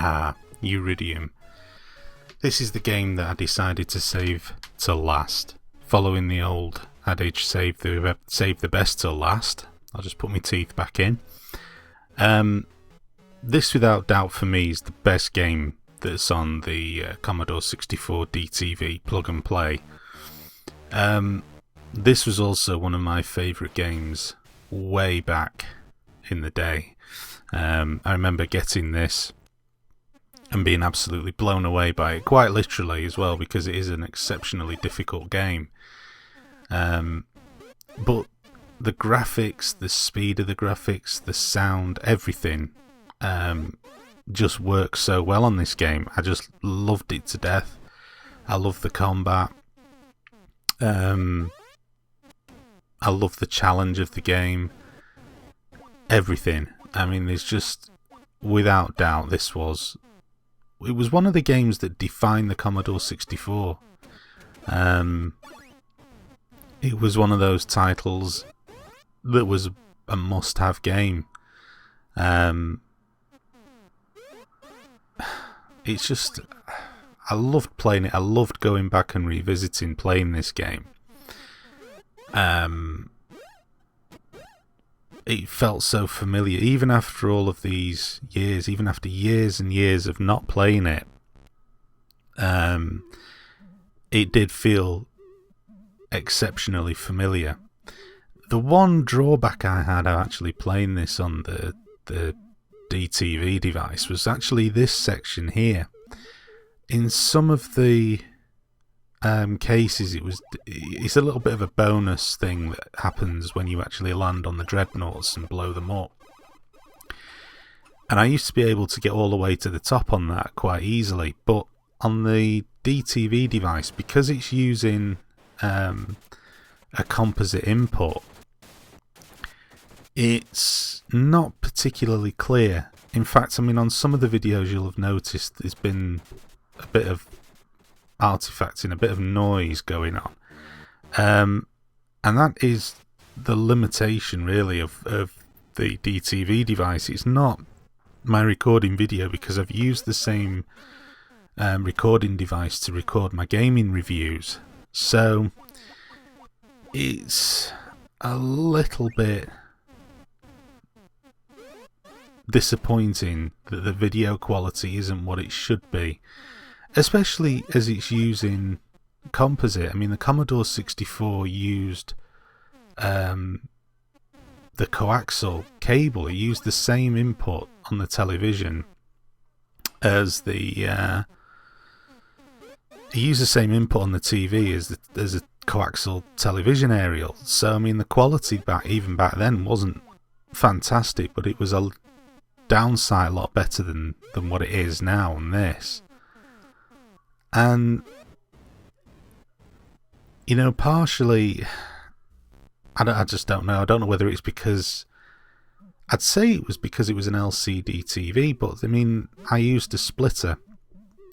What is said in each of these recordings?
Uridium. This is the game that I decided to save till last, following the old adage, save the best till last. I'll just put my teeth back in. This without doubt for me is the best game that's on the Commodore 64 DTV plug and play. This was also one of my favourite games way back in the day. I remember getting this and being absolutely blown away by it, quite literally as well, because it is an exceptionally difficult game. But the graphics, the speed of the graphics, the sound, everything just works so well on this game. I just loved it to death. I love the combat. I love the challenge of the game. Everything. I mean, there's just, without doubt, it was one of the games that defined the Commodore 64. It was one of those titles that was a must-have game. It's just, I loved playing it. I loved going back and revisiting playing this game. It felt so familiar, even after all of these years, even after years and years of not playing it. It did feel exceptionally familiar. The one drawback I had of actually playing this on the DTV device was actually this section here. In some of the cases, it's a little bit of a bonus thing that happens when you actually land on the dreadnoughts and blow them up. And I used to be able to get all the way to the top on that quite easily, but on the DTV device, because it's using a composite input, it's not particularly clear. In fact, I mean, on some of the videos you'll have noticed there's been a bit of artifacting, a bit of noise going on, and that is the limitation really of the DTV device. It's not my recording video, because I've used the same recording device to record my gaming reviews, so it's a little bit disappointing that the video quality isn't what it should be, especially as it's using composite. I mean, the Commodore 64 used the coaxial cable. It used the same input on the television as the it used the same input on the TV as a coaxial television aerial. So I mean, the quality even back then wasn't fantastic, but it was a downside a lot better than what it is now on this. And you know, partially, I just don't know. I don't know whether it's because, I'd say it was because it was an LCD TV, but I mean, I used a splitter,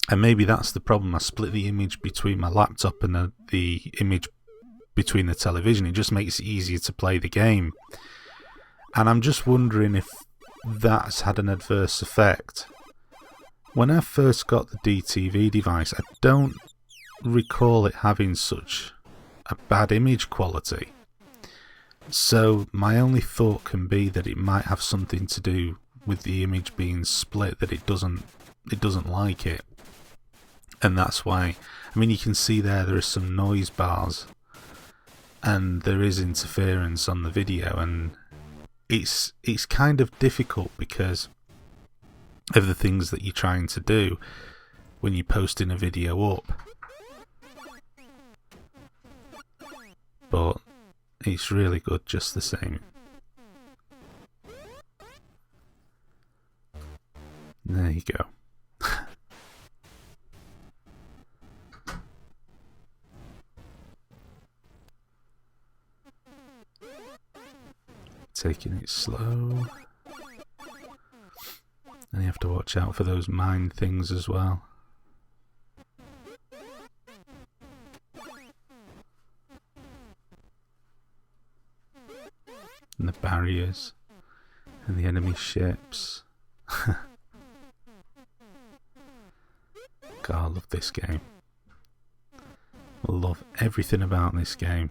and maybe that's the problem. I split the image between my laptop and the image between the television. It just makes it easier to play the game. And I'm just wondering if that's had an adverse effect. When I first got the DTV device, I don't recall it having such a bad image quality. So my only thought can be that it might have something to do with the image being split, that it doesn't like it. And that's why, I mean, you can see there are some noise bars and there is interference on the video, and it's kind of difficult because of the things that you're trying to do when you're posting a video up. But it's really good just the same. There you go. Taking it slow. And you have to watch out for those mine things as well. And the barriers and the enemy ships. God, I love this game. I love everything about this game.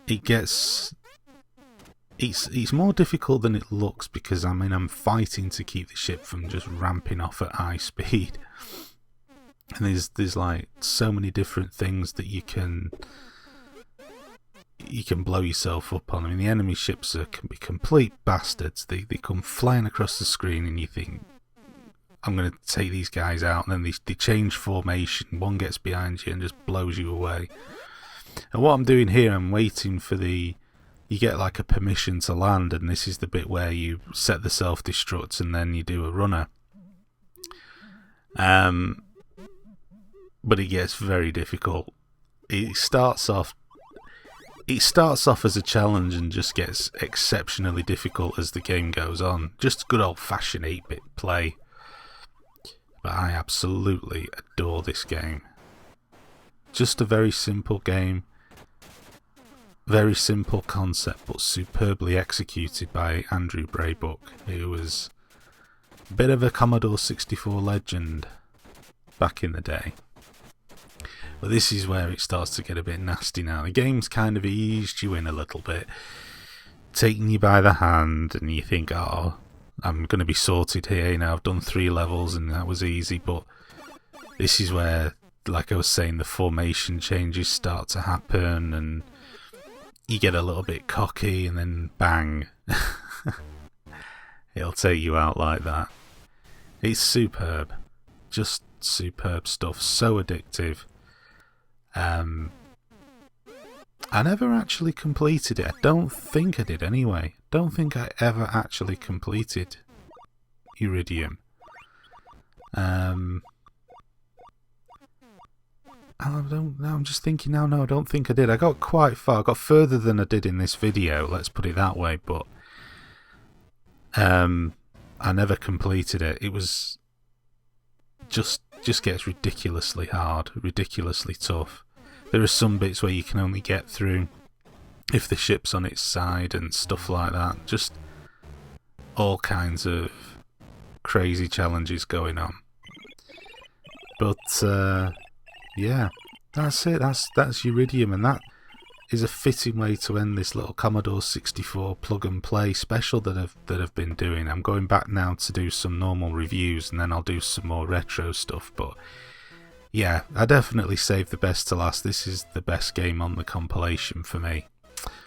It's more difficult than it looks because I'm fighting to keep the ship from just ramping off at high speed. And there's like so many different things that you can blow yourself up on. I mean, the enemy ships can be complete bastards. They come flying across the screen and you think, I'm going to take these guys out, and then they change formation. One gets behind you and just blows you away. And what I'm doing here, I'm waiting for you get like a permission to land, and this is the bit where you set the self-destruct and then you do a runner. But it gets very difficult. It starts off as a challenge and just gets exceptionally difficult as the game goes on. Just good old-fashioned 8-bit play. But I absolutely adore this game. Just a very simple game. Very simple concept, but superbly executed by Andrew Braybook, who was a bit of a Commodore 64 legend back in the day. But this is where it starts to get a bit nasty now. The game's kind of eased you in a little bit, taking you by the hand, and you think, oh, I'm going to be sorted here. You know, I've done 3 levels and that was easy. But this is where, like I was saying, the formation changes start to happen, and you get a little bit cocky, and then bang, it'll take you out like that. It's superb, just superb stuff. So addictive. I never actually completed it. I don't think I did anyway. Don't think I ever actually completed Uridium. I'm just thinking now. No, I don't think I did. I got quite far. I got further than I did in this video. Let's put it that way. But I never completed it. It was just gets ridiculously hard, ridiculously tough. There are some bits where you can only get through if the ship's on its side and stuff like that. Just all kinds of crazy challenges going on. But yeah, that's it. That's Uridium, and that is a fitting way to end this little Commodore 64 plug and play special that I've been doing. I'm going back now to do some normal reviews, and then I'll do some more retro stuff. But yeah, I definitely saved the best to last. This is the best game on the compilation for me.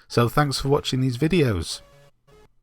So thanks for watching these videos.